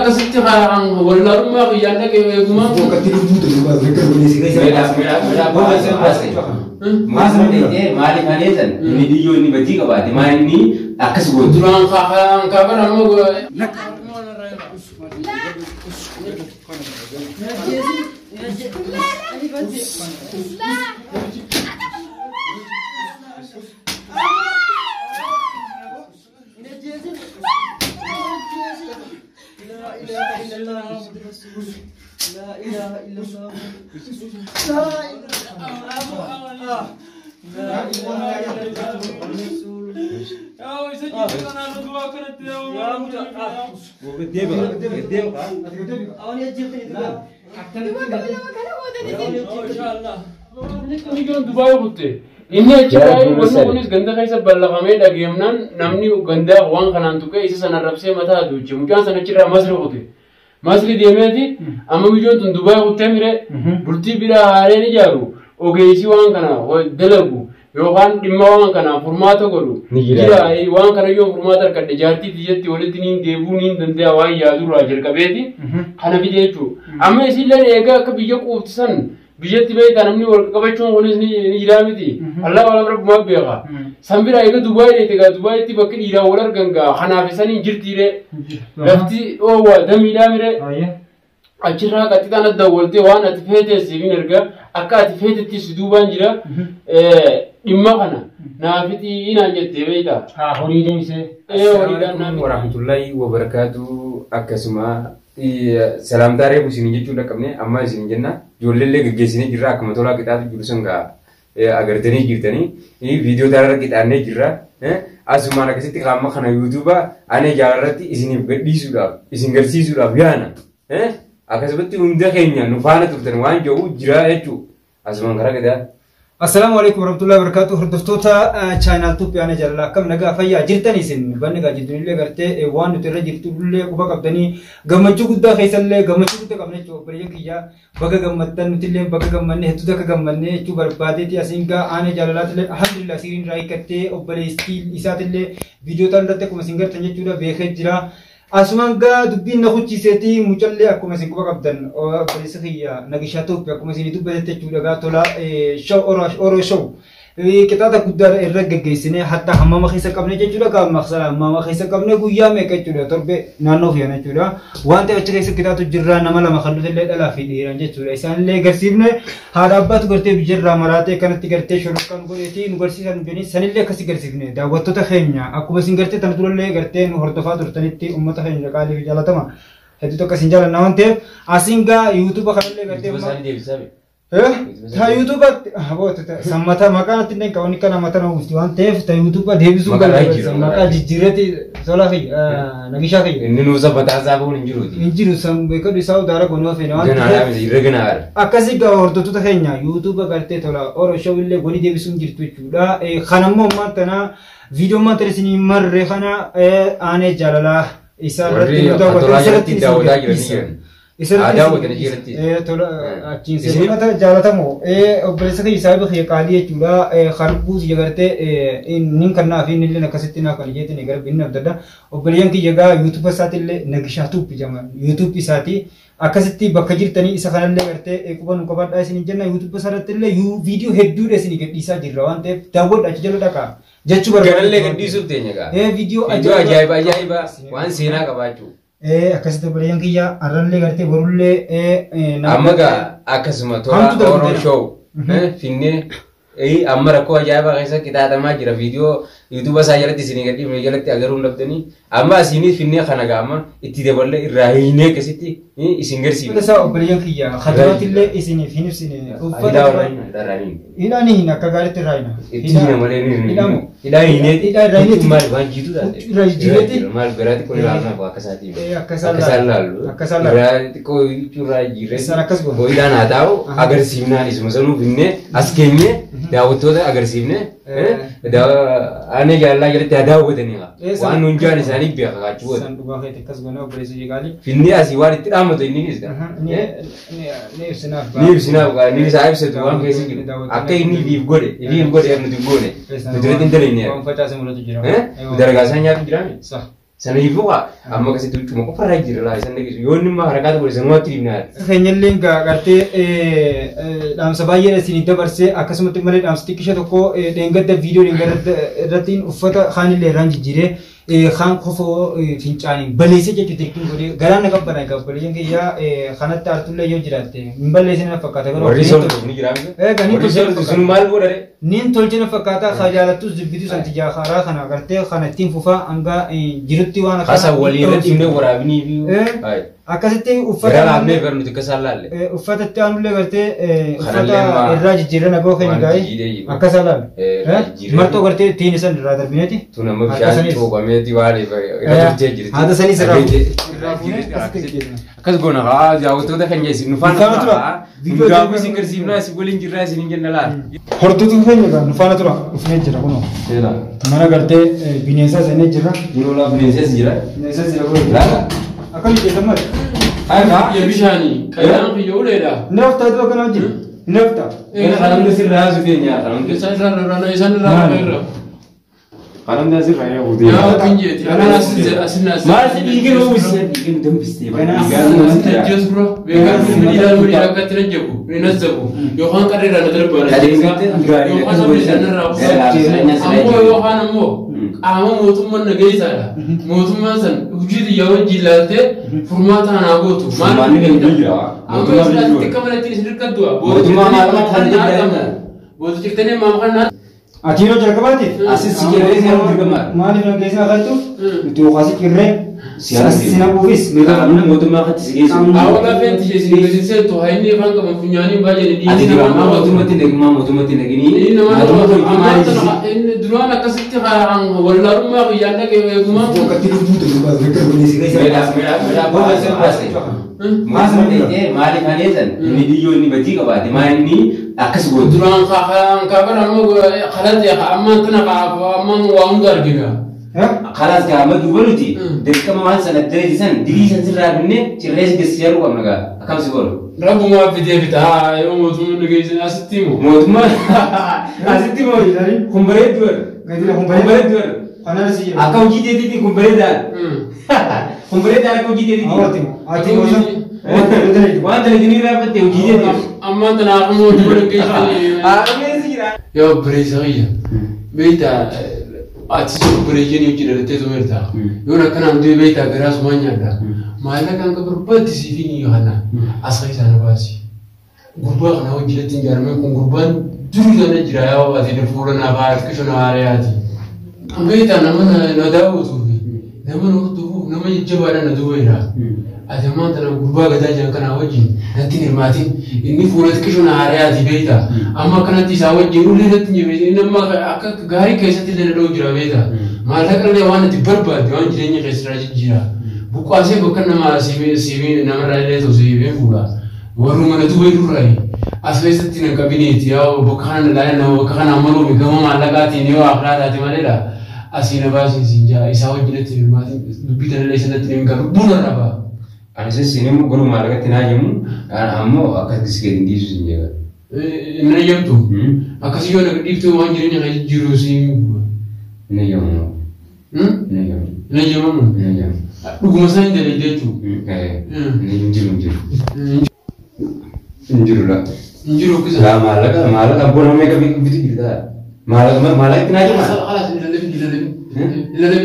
أكسرت عن ولا رما غيانا كيما وقت الوجود ما ذكر من سيجي ما سمعت مالي ماليزن إني ديو إني بتيجي بعد ما إني أكسر دران خان كابر أنا لا إله إلا الله لا إله إلا الله يا ويسجل أنا ندوا كنت يا إني أشتري ونونس غندا كيسة بلغامي دعيمنان نامني غندا وان خنان توكي إيش سنة ربسي متى دوتشي ممكن سنة شراء مصر قطي مصر ديمتي أما بيجون تندوباي قطة ميرة برتي بيرا هاري جارو أوكيشي وان خنا ودلقو يوهان دماء وان خنا فرماتو كرو جرا أي وان خنا يوم فرماتر كده جارتي تيجي ولدنين ديبونين دنديا واي يادو راجل كبيتي خنا بيجيتو أما إسيلن إيجا كبيجو كوفتسن بيجت بيت أنا مني وركبتشون ونس نيجرامتي الله ولا رب ما بيغا سامبرا إيجا دبي نتيجا دبي تبكر إيرا ولا رجعا خنا في سنين جرتي ره لفتي أو دم إيرا مره أشرا كتير أنا دولتي وانا تفهت السيفين رجع أكاد تفهت تسدوبان جرا إما خنا نافتي إنا جت بيتا هوريدين سه السلام ورحمة الله وبركاته أكسما سلام داري بسنين جتولا كمني أما سنين جنة جولله جسني جرا كم تولا كتاب جلسنگا أگر تني جرتني فيديو دارا كتانة جرا أسمعنا كسيتي كلام خنا يوتيوبا أنا جارتي إسني بدي سودا إسنجرسي سودا بيانا أكسبتي عمدا خينيا نفانا تفتن وان جو جرا إتو أسمعنا كرا كده السلام عليكم ورحمة الله وبركاته هردفتوتا channel تو بيانا جللا كم نجا فيا جرتني سن بنيجا جدني اللي قرته وان نترى جرتو اللي كوبا كابتني قمتشو كده خيسلة قمتشو كده قبله شو بريء كيا بقى قمتن نتلي بقى قمني هتودا كقمني شو بربادة تي أسينكا أنا جللا تلي الحمد لله سيرين راي كته أبلي ستيل إسات اللي فيديو تندرت كم سينجر تنجي شودا بيخجرا أسمعك دبين نخوت شيءتي مجلة أكو مسين كوبا كابتن أو بريس خيا نجشاتو أكو مسين يدوب بدت شودا قاتولا شو أورو شو kita tak kudar erreg geisine hatta hamma khisa kabne jechula ka maksala hamma khisa kabne guya me kechula torbe nano fiana chula wante achhe kita to jirra namala makhallu le dala fi diran jechula isan le garsibne hadabat garte bijirra marate kanati garte shurkan goreti university beni sanille kasi garsibne dawatto ta khenya akuma singarte tantulle garte nu hortofa turtanitti ummata khenya qali jalatama hedu to kasinjala nawante asinga youtube khalle garte تا يوتيوب هبوت سمتا مكان تنين كوني كنا متنا وستوان تيف تا يوتيوب ديبسو كلا جيرتي زولا في نجيشا في إنه زبطة زابون إنجيلو سام بيكو ديساو دارا كونوا في نوان جنارا مزير جنار أكاسي كهوردو تو تخينيا يوتيوب كارتة تولا أورو شو اللي غني ديبسو جيرتو چودا خانمو ما تنا فيديو ما ترسيني مر خانا آني جالالا إسا رتي داودا جرنيان ada bukan jirti tola acing sebelum itu jalatamo operasi hisab khiyakali chula kharbu jagarte nin karna afin nille nakasitina kaliyete negar binna abdada operasi ki jaga youtube satille nagishatu pijama youtube sati akasitti bakajirtani isa khanalle garte ekuban ukabad asin jenna youtube saratille video heddu desini gedisa jirrawante dawod achjalo daka jechu bargalle gedisu tenyaga video ajaiba wan sina kabachu akasita bariyan kiya arralle garte borulle amaga akasuma tola oro show finne amara ko ajaiba kaisa kita adama jira video youtube sa jalati sini gadi me jalati agarun labdani amma sini finne khanaga amma itti deballe irahine kasiti isingersi sa bariyan kiya khadratille isini finifsini ufada darani ilani hina kagarite raina itti male ni ida hine mal banjitu da jireti mal berarti ko lama ko akasati akasal berarti ko cura jire sarakas go ida na tahu agar simna ismusanu finne askenye daawwattoota agarsiifne ane jaalala jalatti daawwatanii waan hunjaan isaanii beeka kaachuu san dhugaa keetti akkas goona obboleessa jeeqaali finni asii waan itti dhaammatu inni ni ibsinaaf ni isaa ibsatu waan keessa jiru akka inni liif godhe nuti goone nuti irratti hin dalayne waan facaase mul'atu jira dargaasaa nyaatu jiraame Sana ifuqa amma akkasitti ultuma qofarraa jira laa isan dhageessu yoo inni immoo harakaatu godhe sanumatti dhibnaa. Keenyalleen gartee dhaamsa baay'ee isin dabarsee akkasumatti malee dhaamsa xiqqisha tokko dheengadda viidiyoo dheengadda irratti uffata kaanillee irraan jijjiiree kaan kofoo fincaanii balleessee jechuudha tekkiin godhee garaan na qabbanaa qabbaleen kiyyaa kanatti artullee yoo jiraatte hin balleessine na fakkaata garuu warri sooratu ni jiraame warri sooratu sun maal godhare nin tolchina fakkaata khajaalattus dubbitu santi jaaraa kana gartee kana ittiin fufaa hanga jirutti waan akka walii irratti himne waraabinii fi akkasitti uffata raabnee barnuti akka laalle uffata itti aanullee gartee uffata irraa jijjiirana goo keenya gaa'ee akka laalle martoo gartee ittiin isan irraa darbineeti tun amma bishaan cuuqameeti waan irra turtee jirti haata sanis akkas goona haa daawwattoota keenya isin nufaana tura gaafii isin garsiifnaa isin waliin jirraa isin jenna laal hortutu keenya gaa nufaana tura dhufnee jira kunoo mana gartee bineensaa seenee jira yeroo laa bineensees jira laala akkam jedhamu Ayah, ya bisa ni. Kadang video le dah. Nafta tu akan aja. Nafta. Kalau dia sirah sudinya, kalau dia Saya rana isan rana. kalau dia sirah ya udah. Ya pinjat. Ana asin. Masih bikin ubis, bikin dempis dia. Just bro. Begar mudi agak terus jabu. Renas jabu. Yohan kade rana terbaru. Yohan sambil sana rabu. Ambo Yohan ambo. Ama mootummaan nageessaadha. Mootummaan san hojii yoo jillaate furmaata hanaa gootu. Maal jira? Amma islaatti kamalatti isin hirkattu. Mootummaa maal kan jedhamu? Booda jirtanii maal kan Atiro jalqabaati. Asis sikirree seeruu dirqamaa. Maaliif nageessaa kaltu? Itti oqaasi kirree. Siyaasni. Sinabuufis. Qaamni mootummaa kan sigeessu. Awwaala feenti jechuun beeksisee tu hayni afaan qaban funyaanii baay'ee ni Ati dirqama mootummaatti nagini. Duraan akkasitti wallaalummaa guyyaadha eegumaa. Tokkotti lubbuutu Maaliif haneetan inni biyyoo inni batii qabaate maali akkas gootu. Duraan kaaban ammoo kalatti ammaan tana ammaan waa hunda argina. Khalaas gaama dubaluti dirqama waan sana deejisan diriisan sirraa binne cirrees gessiyaru qabna gaa akkam si godhu. Rabbumaa fidee bitaa yoo mootummaan nageessan asitti himu. Mootummaan asitti himu kumbaree duwar. Kumbaree duwar. Akka hojii deetiitti kumbaree daan. Kumbaree daan akka hojii deetiitti. Waan dalaganii raafatte hojii deetiitti. Ammaan tana ammoo dubara nageessan. Yoo bireessa qayya. Beektaa ati bireejjanii hojii dhalatee tumerta. Yoo akkanaan du'e beektaa garaas waan nyaadha. Maallaqaan kan barbaachisiif ni yohanna asxaa isaan baasi. Gurbaa kana hojjeetti ijaarame kun gurbaan durii sana jira yaa baatee fuula naafaa harkisho nafaariyaati. Beektaa nama na daawwatuu fi nama na hordofuuf nama jajjabaadhaan na duwweera. Ati ammaan tana gurbaa gadaa jiran kanaa wajjin natti hirmaatiin inni fuula harkisho nafaariyaati beektaa. Amma akkanatti isaa wajjin ullee natti hin nama akka gaarii keessatti illee na dha'u jira beektaa. Maallaqa illee waan itti barbaade waan jireenya keessirraa jijjiira. Bukaasee bakka nama CV namarraa illee ta'u CV fuudha. Warri mana duwwee duraayi. As keessatti na kabineeti yaa bakka kana ilaalee nama bakka kana amaluu gama maallaqaatiin yoo akhlaa taate maleedha. Asii na baasiin siin jaa isaa wajjin itti hirmaatiin dubbii tanallee sanatti ni hingaru buna raba. Anis inni immoo godhu maallaqatti naa jennu ammoo akkasii gadi dhiisu siin jedha. Inni ayyamtu akkasii yoo naga dhiiftee waan jireenya kan jijjiiruu siin. Inni ayyamu. Inni ayyamamu. Dhuguma isaa hin dalagdee jechuudha. Injiru la. Injiru kisa. La maallaqa abboonamaa meeqa bitu jirta? Maallaqa itti naa jima? Halas ilaalabin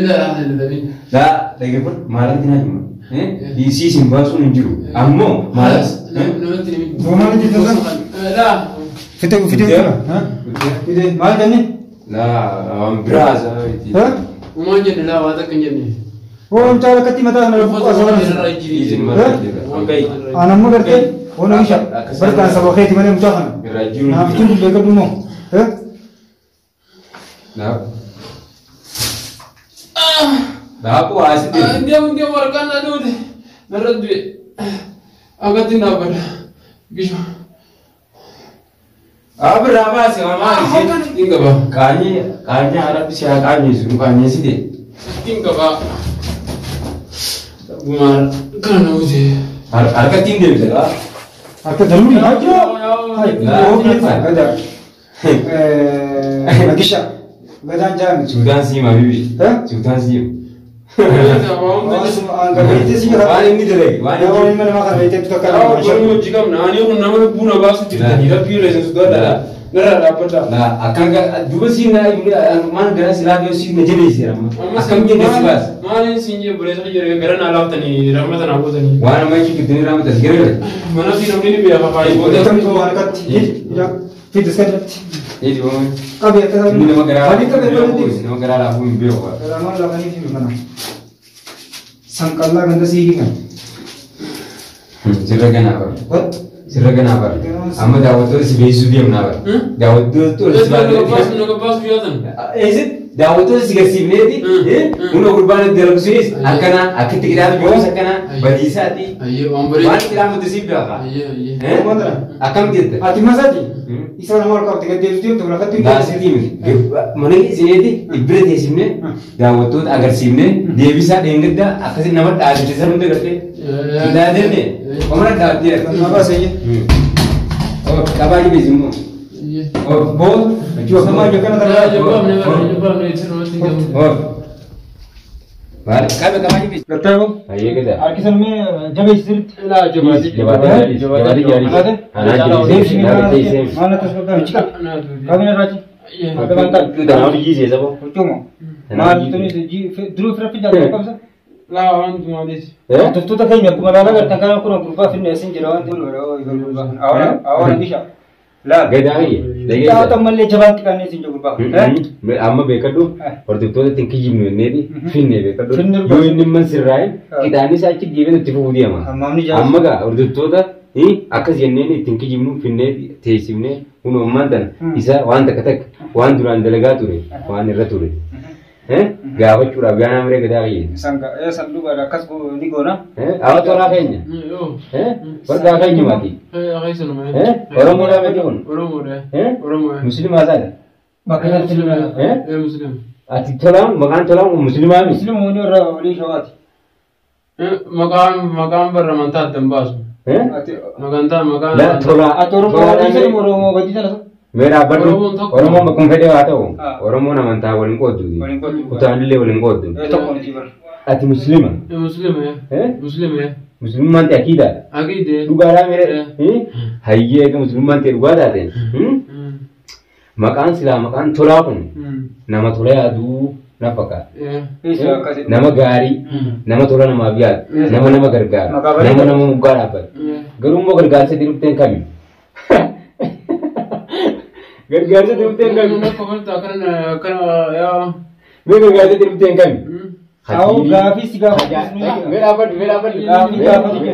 daa ilaalabin. La dhaggeeffatu maallaqa itti naa jima? Isii sin baasuun hin jiru. Ammoo maallaqa. Namatti nimi. Boomaan itti tosan. Laa. Fite maal jenni? La biraasa. Umaan jenne laa waa takka hin jenne. Waan caala katti mataa kana lafu qaasaa anamma gartee waan oomisha barkaan saba keeti malee mucaa kana naaftuu dubbii qabdu moo Daakuu asitti. Ndiyo warqaan na duute narra du'e akkatti dhaabbata bisho. Abirraa baase mamaa hin qaba. Qaanyee harabbi si haa qaanyeessu qaanyeessite. Hin qaba. Gumaar kana namuute. Harkatti hin deebite akka daruuri gada nagisha gadaan jaami Suudaan siima bibi. Suudaan siima. waan inni dalage waan inni nama kana beekte tu kakka Baru jika nani aku nama buna basu tidak tidak pilih sesuatu nara dapat nah akan dua sih na mana gara silapnya sih menjadi sih ramah akan menjadi sibas mana sih boleh saja jadi karena alam tani rahmat aku tani wana macam itu ni ramah tasgir mana sih namanya ini biar apa ini Kita ni semua dekat ya fitus kan jadi orang kabe kita ini nama gara Hari kabe berarti nama gara aku impiu Ramah lah kan ini mana Sangkala ganda sih kan sirragan apa What sirragan apa amma dawat tu si besu dia mana dawat tu Naga pas biatan is it dawat tu si gasib ni di uno kurban dalam suris akana akit kita bios akana badisati ayo ambari wan kita mau disip berapa iya akam kita Ati masati Isa nama kau tiga dia tu berapa tu dah sini mana sini di ibret di sini dawat tu agar sini dia bisa dengar dah akasih nama ada di sana untuk kerja kita ada ni Kamera dah dia Apa saja oh kabar ni bezimu iya oh bol Cuma sama je kan ya ada coba nih seru tinggal oh baik kabar ni bez Kata aku ayo kita Arkisan me jaga istri lah coba jawadi Mana tu sekarang cakap Kami nak raji iya Ada mantan kita nak pergi sih sabo Cuma Mana tu ni dulu berapa jam apa sah lah orang cuma dis Tu tak kayaknya pengenalan kan aku nak berupa fitness sendiri tu awal bisa lah gedai lagi kita teman le jalan kita ni sendiri berupa amma bekadu waktu itu tinggi jimu ni di finne bekadu Finne yo ini mensirai kita ni saya cik jimu tipu dia mah Amam ni jalan amma ga waktu itu dah akas jenne ni tinggi jimu finne tesimne uno mandan isa wan tak wan duran delegatur wan irratur gawat curah biana mereka dari sangka sandu ada kas ko ni gona awat orang kayaknya yo perda kayaknya mati akai sana mah orang muda macam orang muda muslim asal makanya muslim muslim ati tolang makan tolang muslim ami muslim ni orang oli shawat makam bermantat tembas makan la tola atau orang mau gaji sana मेरा बट और मो मकुम फेडे आता हूं हाँ। और मो ना मनता वलिन को दू Walin ko du. उतान ले वलिन को दू itu pun jibar अति मुस्लिम muslim ya muslim ya मुस्लिम मानते अकीदा agi deh तू गारा मेरे हाइये के मुस्लिम मानते रुआ दाते मकान सिला मकान थोड़ा पन nama थोड़ा आदू ना पका bisa kasih nama gari nama थोड़ा nama बियाद nama gargar nama mugar apa garum mo gargar se dirupten kami gargar se dirupten kami ya me gargar se dirupten kami Tahu grafis juga मेरा अपन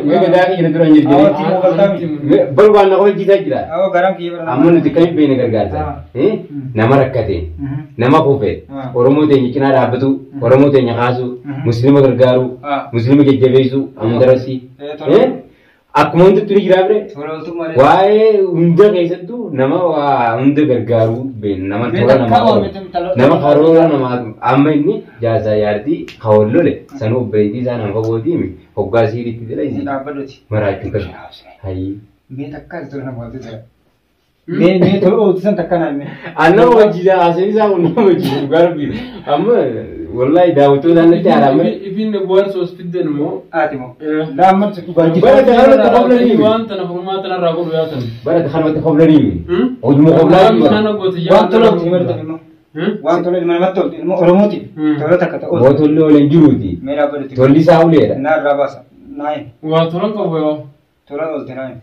me gadari ina turan Awak jirgin timur kami. me balwan na ko kita jira Awak garang kibar ammun dikai be ne gargar sa nama rakkate nama kofe oromo te nyikina rabatu oromo te nyakasu muslima gargaru muslima jejjebesu amdarasi akkuma hundi turi jirabre Orang tu mana wae hunda keessattu nama hunda gargaaru be nama tola nama karoora nama amma inni jaasa yaarti kawollole sanu beeti sana fagooti mi hoggaa siiritti dira isi dapat duit maraachu kashi hayi me takkan tu nama tu saya me tu utusan takkan ame anna wajida asani sa unna wajida garbi amma wallahi daawatu dan taarame ibin buat sos fidden mo atimo lamar tu bagi bara ta qablani wan tan hurma tan ragul yatan bara ta khanwa ta qablani ujmu qablani sana goti wan tolo timur tadi mo wan tolo mana matol ilmu oromoti tolo takata o wotollo le juruti mera berarti tolli saulera na rabasa naik wa tolan ko boyo tolo olte naik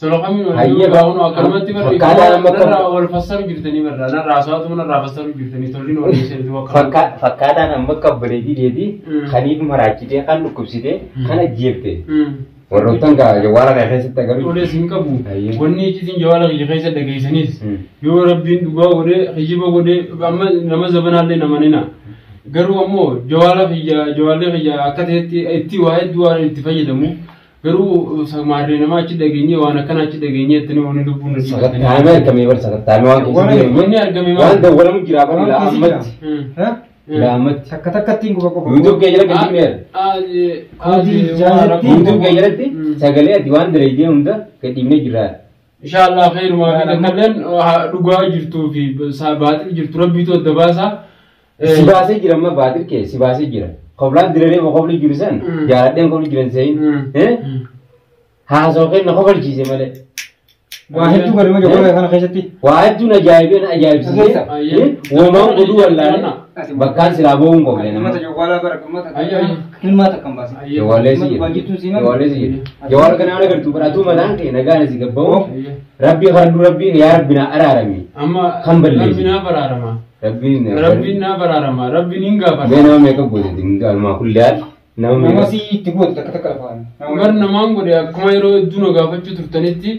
tolan kami Hayya ba wono akalmati bar fakkaata nama kam- ra wal fasar jirtani bar na rasatu na ra fasar jirtani tolin wal sel wa fakkaataan amma qabbareetii deeti kaniif maraachitee kan dhukkubsite kana jeefte warroottan gaa jawaara kana keessatti agaruu Oleh singkabu, Hayya. wanni citin jawala kiji kaisa daga isanis. Yo rabbin duga gode, hijiba gode, amma nama zabana alle nama nina. Garu ammo jawala kija akkat itti waa'ee du'a itti fayyadamu. Garu samaarre nama achi dhageenye waan akkana achi dhageenye ittini wanni lubbuun irratti sakattaame argamee bar sakattaame waan Wanni argame waan maal? dawwalamu jira bar ila Waan ammatti Hah? ila ammatti Takka takka tinggu bako yuutuub kee jala gadi meer yuutuub kee jalatti sagalee ati waan dalaydee hunda gadhiifnee jirra Inshallah khairuma fi takkalleen dhugaa jirtuu fi baaxil jirtu rabbiitu adda baasa. si baasee jira amma baatir kee si baasee jira قبلان دري وقبل جلسان جاردين قبل جلسين ها سوكين نقبل جيزة ماله واحد تو غير ما جوال كان خيشتي واحد تو نجايبين أجايب سيء وما قدوا ولا بكان سلابون قبلين ما تجوال برا كم تك كلمة تكم بس جوال سي جوال كنا أنا كرتو براتو مدان كي نجار سي كبوا ربي خردو ربي يا ربنا أرارمي أما ربنا برارما ربنا برارما ربي نينغا برارما بينما ميكا بودي دينغا ما كليات nama si tigot tak kalafan agar namang gode akkuma yeroo hedduu nu gaafachuu turtanitti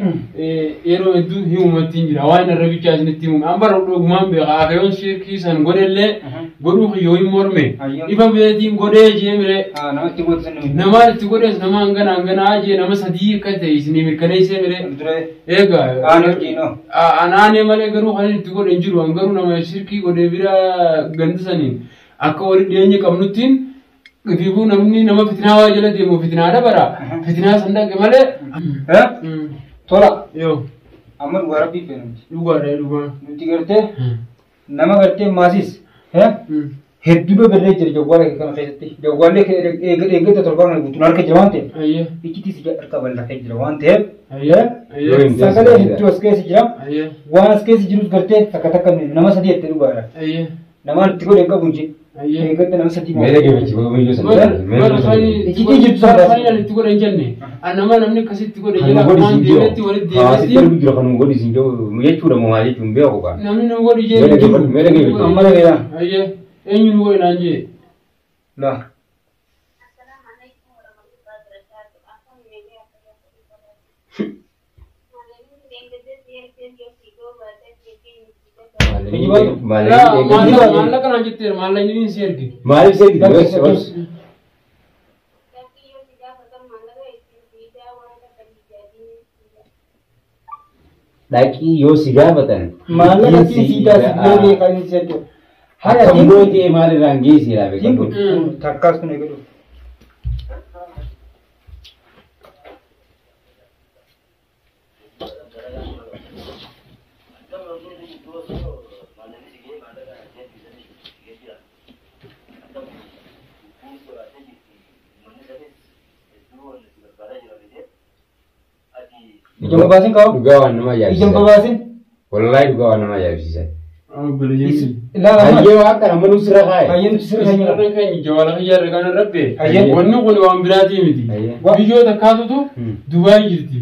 yeroo hedduu himumattiin jira waan irra bichaasnitti himu ambar dhugumaan beeka akayoon shirkii san godellee godhuu yoo hin morme ifa beetiin godee jeemire namatti godsan nama itti godees nama hangana jee nama sadii akka ta'e isinii mirkaneessee mire eegaa anaanee malee garuu kan itti godhe hin jiru garuu nama shirkii godee bira gandisaniin akka wali dhiyeenya qabnuttiin Ibu namni nama fitnaa waa jala deemu fitnaa dabara fitnaa sandaqe malee tola yoo amma dhugaa rabbii feenuti dhugaa nuti gartee nama gartee maasis hedduu birree jira jawwaala kana keessatti jawwaallee eeggata torbaan guutuun harka jira waan ta'eef iccitii si harka bal'afee jira waan ta'eef sagalee hedduu as keessa jira waan as keessa jirus gartee takka takka nama sadii itti dhugaadha namaan itti godhe qabu hin eeggata nama sadii meeshaa geejibachi baga yoo san iccitii jirtu sana itti godhe hin jenne nama namni akkasitti godhe jira waan deemetti walitti deemetti hawaasi jira kan godhi sin jechuudha moo maal jechuun beeku qaba namni nu godhi jee meeshaa geejibachi amma lageedha eenyu nu godhe naan jee la Maalla kana jettee maalla inni hin seergi. Maaliif seergi? Dhaqii yoo si gaafatan. Maalla dhaqii si gaafatan kan inni seergi. Akka mootee maalirraan geessi laabe qabu. Takkaas kun eegatu. Ijam babasin kau? Dugawan nama ya. Ijam babasin? Wallahi dugawan nama ya bisa. La ayye waa kana manu sira khaay. Ayye nuti sira khaay. Sira khaay jawala khiyar kana rabbe. Wanni kun waan biraati miti. Biyyo takkaatutu Dubai jirti.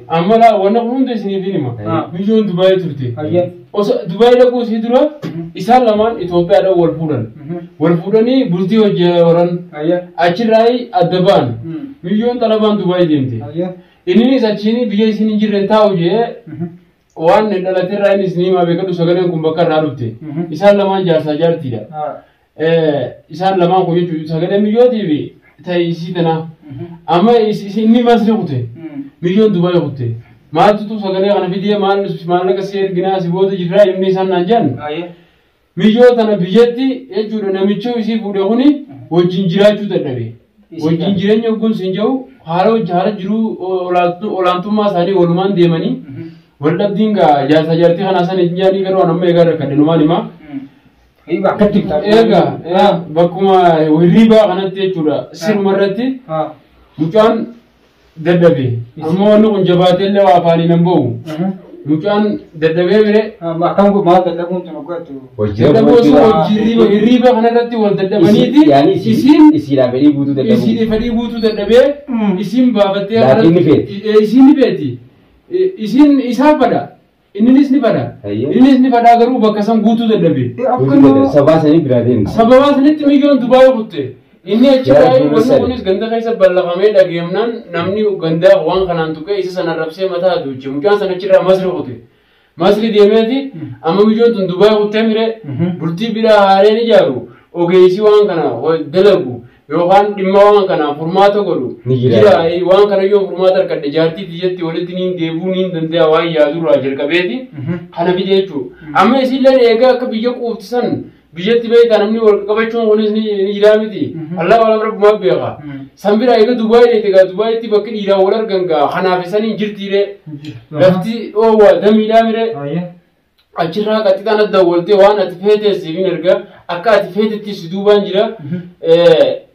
Amma la wanni hundi isiniif hima. Biyyoon Dubai turte. Oso Dubai dhaquu si dura isaan lamaan Itoophiyaadhaan wal fuudhan. Wal fuudhanii bultii hojii horan. Achirraa adda ba'an. Biyyoon talabaan Dubai deemte. Innis achiin biyya isin hin jirre taa'u jee waan dhalatirraa innis ni hima beekadhu sagaleen kun bakka irraa dhufte. Isaan lamaan jaarsaa jaartiidha. Isaan lamaan kun jechuudha sagaleen biyyootiif ta'e isii tana. Amma inni masri kute. Biyyoon Dubai kute. Maaltu sagalee kana fidee maallaqa si erginaa si booda jirraa inni isaan naan jedhan. Biyyoo tana biyyatti jechuudha namichuu isii fuudhe kuni wajjin jiraachuu dadhabe. Wajjin jireenya kun siin jedhu haala jiru olaantummaa isaanii walumaan deemanii wal dhabdiin gaa jaarsa jaartii kanaa sana hin jaanii garuu amma eegaa rakkadhe numaan himaa. Eegaa bakkuma hirriibaa kanatti jechuudha sirma irratti mucaan dadhabe amma wanni kun jabaateellee waa afaanii nan ba'u. Mucaan dadhabee bire akkam maal dadhabuun tun oggatu hirriiba kanarratti wal dadhabaniiti isiidhaa fedhii guutuu dadhabuu isiidhaa fedhii guutuu dadhabee isiin baafattee isiin ni beeti isiin isaa fada innis ni fada garuu bakka san guutuu dadhabee sabaa sanii biraa deemna sababaa sanitti miliyyoon Dubaayii kutte inni achirraa wanni kunis ganda keessa bal'afamee dhageemnaan namni gandaa waan kanaan tuqee isa sana rabsee mataa duuche mucaan sana achirraa masri kute masri deemeeti amma miliyyoon tun Dubaayii kuttee mire bultii biraa haareen ijaaru ogeessii waan kana dalagu yookaan dhimma waan kana furmaata godhu jira waan kana yoo furmaata argadhe jaartii tiyyatti walitti niin deebuu niin danda'a waan yaadurraa jalqabeeti kana fide jechuudha amma isillee eegaa akka biyya quuftisan biyyatti beektaa namni wal qabachuun kunis ni jiraa miti Allah wala rabbumaa beeka sanbira eega Dubaayii egaa Dubaayitti bakki dhiiraa wal argan gaa kanaaf isanii jirtiire lafti oowwaa damiidhaa mire achirraa qaxixaan adda waltee waan ati feeteessiif hin erga akka ati feetetti si duubaan jira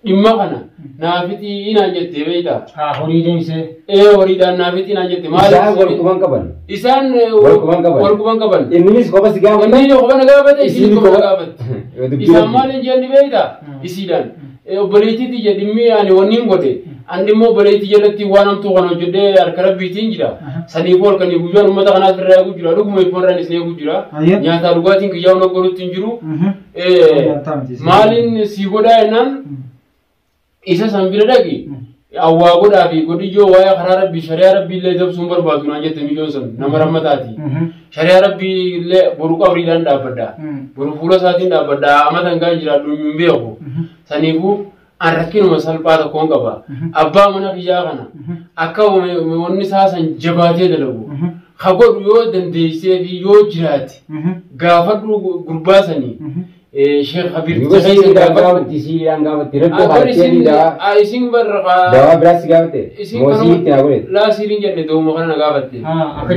dhimma kana naafiti inaan jettee beektaa. Horii deemsee. Horiidhaan naafiti inaan jette maal? Isaan walquban qaban. Isaan walquban qaban. Innis kopha si gaafate. Inni kopha na gaafate isiin kopha na gaafate. Isaan maal hin jenni beektaa? Isiidhaan. Obboleettiitti jedhimmi ani wanni hin godhe. Andi immoo obboleettii jalatti waan hamtuu kana hojjedhee harka rabbiitiin jira. Saniif ol kan guyyaan uummata kanaaf irraa eeguu jira. Dhuguma iftoorraan isnee eeguu jira. Nyaataa dhugaatiin kiyyaa hunda godhutti hin jiru. Maaliin si godhaa jennaan isa san bira dhaqi. Awwaa godhaa fi godiyyoo waa'ee karaa rabbii shari'aa rabbii illee dabsuun barbaadu naan jette miliyyoon sun nama rammataati. Shari'aa rabbii illee boru qabriidhaan dhaabbadha. Boru fuula isaatiin dhaabbadha. Amata hangaan jiraadhu hin beeku. Saniifuu an rakkinuma salphaa tokkoon qaba. Abbaa mana kiyyaa kana akka wanni isaa san jabaatee dalagu. Ha godhu yoo dandeessee fi yoo jiraate gaafadhu gurbaa sanii. Sheekh Habib Tsayi gaafatti isiidhaan gaafatti rakkoo harkeen isin barra dawaa biraas gaafate moosii itti haa godhe. Laasiiriin jedhe dooma kana na gaafatte.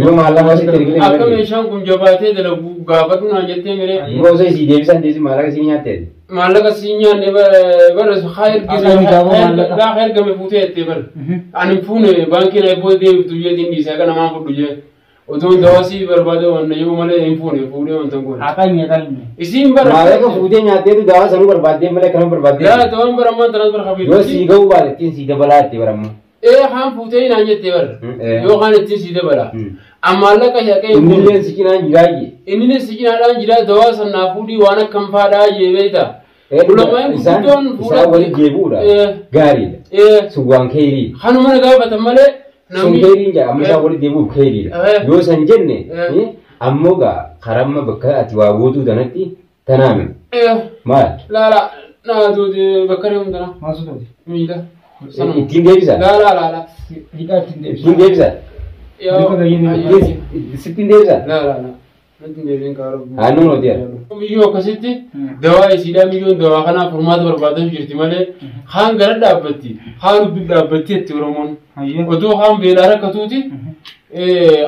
Yoo maallaqa sitti ergile akka meeshaan kun jabaatee dalagu gaafadhu naan jettee miree. Yoo osoo isii deebisan deesi maallaqa sii nyaattee. Maallaqa sii nyaanne bara gaa ergame fuutee jettee bara. Ani fuune baankiin eebboo deebitu jeetiin dhiisee akka namaan fudhu jee. Otoon dawasii barbaade wanna yoo malee hin fuudhee wanta kun. Isiin bara. Maallaqa fuutee nyaatteetu dawaa sanuu barbaaddee malee kanuma barbaaddee. Yaa dawaan bara ammaa tanaan bara habiibu. Yoo sii ga'uu baate ittiin sii dabalaa itti bara ammoo. Haan fuutee naan jettee bara. Yoo kaan ittiin sii dabala. Maallaqa shaqee. Innillee si cinaan jiraayyee. Innillee si cinaadhaan jiraa dawaa sannaa fuudhii waan akkam faadhaa jee beektaa. Isaan waliin jeebuudha. Gaariidha. Sun waan keerii. Kanuma na gaafatan malee. Sun keeriin jaa amma isaan waliin deemuuf keeriidha. Yoo san jenne ammoo gaa karamma bakka ati waa gootuu tanatti tanaame. Maal? Laala naatuuti bakka deemu tana. Maasuuti. Miila. Ittiin deebisa? Laala. Ittiin deebisa? Sittiin deebisa? Laala. Haanuu nooti yaa. Miyyoo akkasitti dawaa isiidhaa miyyoon dawaa kanaaf furmaata barbaadatu jirti malee haan gara dhaabbatti haan dubbii dhaabbatti jetti Oromoon. Otoo haan beelaa rakkatuuti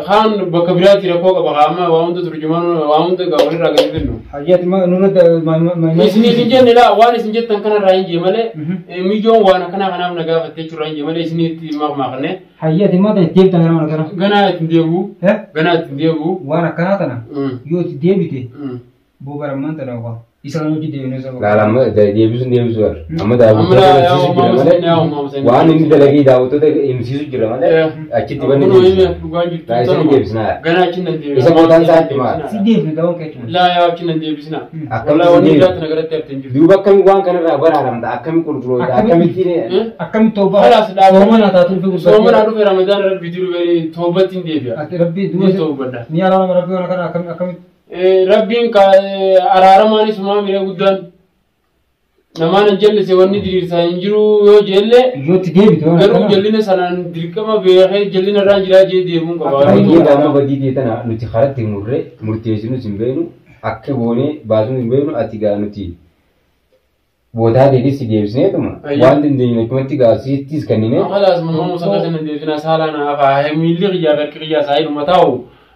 haan bakka biraatti rakkoo qaba haama waa hunda turjumaan waa hunda gaa walirraa gadi kennu. Isiniif hin jenne laa waan isin jettan kanarraa hin jee malee miyyoon waan akkanaa kanaaf na gaafattee jirraa hin jee malee isiniitti maqmaaqne. Hayyati maata itti deebitan gara mana kana. Ganaa ittiin deebi'u. Ganaa ittiin deebi'u. Waan akkanaa tana yoo itti deebite boobara maanta dha waa. Isa kan hojii deebinee saba. Laalama deebisuun deebisu warra. Amma daawwattoota himsiisu jira malee waan inni dalagee daawwattoota himsiisu jira malee achitti banni deebisna. Taasisan deebisnaa. Ganaa achi nan deebisna. Isa mootaan isaatti maal? Si deebine dawwan keechuun. Laa yaa achi nan deebisna. Walaa wanni biraatti nagarratti hafteen jiru. Duuba akkami waan kanarraa baraaramta akkami qulqulloota akkamittiin. Akkami toobaa. Soomana taatuun fi gurgurtaa. Soomana dhufe Ramadaan rabbi duree toobatti hin deebi'a. Ati rabbi duuba toobadda. Ni alaama rabbi waan kana akkami. Rabbiin araaramaanis maa miree guddaan namaan hin jallise wanni diriirsaa hin jiru yoo jelle yoo itti deebite garuu jallina sanaan dirqama beekee jallina irraan jiraa jee deemuun qaba. Baay'ee gaama badii teetana nuti karatti murree murteessinus hin beeknu akka boonee baasuun hin beeknu ati gaa nuti boodaa deedis si deebisneetuma waan dandeenyu akkumatti gaa siittis kannine. Khalaas mamma musaka sana deebisnaa saalaan hafaa miilli qiyyaa garki qiyyaa saayii dhuma taa'u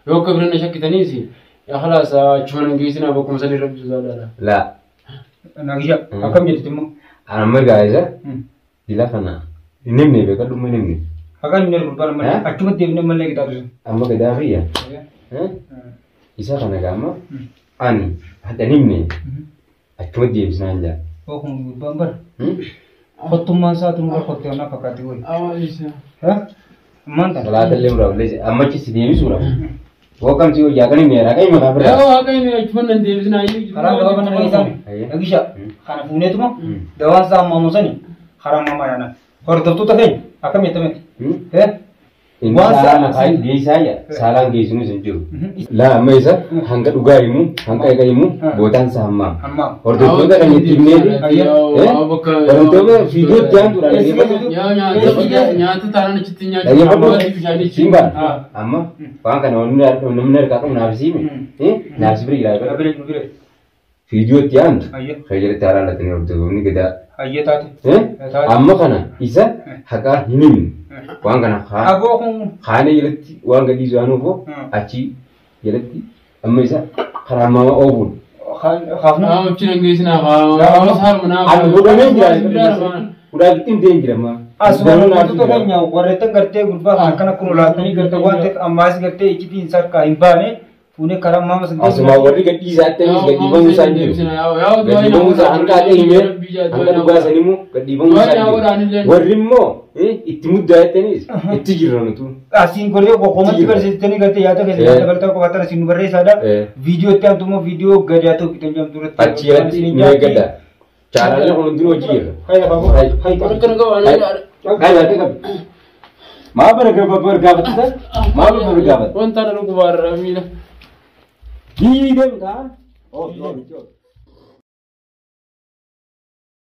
yoo akka birana shakkitaniisi. Ya خلاص cuman ngeesina bakkuma sadii rabbi sodaadha. La. Nagisha akkam jettu immoo. Amma gaa'isa dila kana nimne beeka dhumma nimne. Hakan inni gurguraan malee achumatti deebinee malee kitaabisa. Amma gadaafiya. Isa kana gaama ani hadda nimne achumatti deebisnaan jaa. Oo kun gurguraan bara. Kottummaan isaatu nurra kottee onaa fakkaatti goyi. Maanta. Salaata illee muraaflee ammachi si deebisuudha. Wakam sih ya kan ini rakai mah kabar. Ya kan ini cuma nanti habis naik. Karena dawa mana lagi sana? Nagisha. Karena punya itu mah. Dawa sama mama sani. Karena mama ya na. Kalau tuh tuh kan, akan metemet. Ini salah kai dia saya, salah dia sini senjur. Lah, masa hangga ugaimu, hangga ugaimu, botan sama. Kalau tuh kan yang timnya, kalau tuh video jangan tuh ada. Nyata tanah citinya. Simpan, amma, bang kan orang kata nafsi mi, nafsi beri lah. Video jangan, kayak cara latih orang tuh ini kita. Amma kana isa haka hinim. Waan kana haane jalatti waan gadi zu'aanuu foo achi jalatti amma isa karaa mama oobun. Haafna. Haamchi nangeessinaa haa. Haamsa harma naa. Ani godhamee jira. udah tim dia jirama. Asuma itu kan nyawa wareta gerte gurba kana kurulaatani gerte wante amas gerte ikiti insar ka imbane pune karam mama sendiri. Asuma warri gadi zaate gadi bangu sanju. Gadi bangu sanju ade hime. Anda gua sanimu gadi bangu sanju. Warri mo itti muddaatani itti jiranu tu. Asin gore ko comment bersitani gerte ya to ke dabalta ko batara sinu barre sada video tam tumo video gada to kitan jam turat. Achiyati ne gada. Caranya kalau dulu jir. Hai babu hai kan kau ane Hai nanti kan. Maaf bergabat kan? Maaf bergabat. Wantar lu keluar mina. Di dem kan? Oh,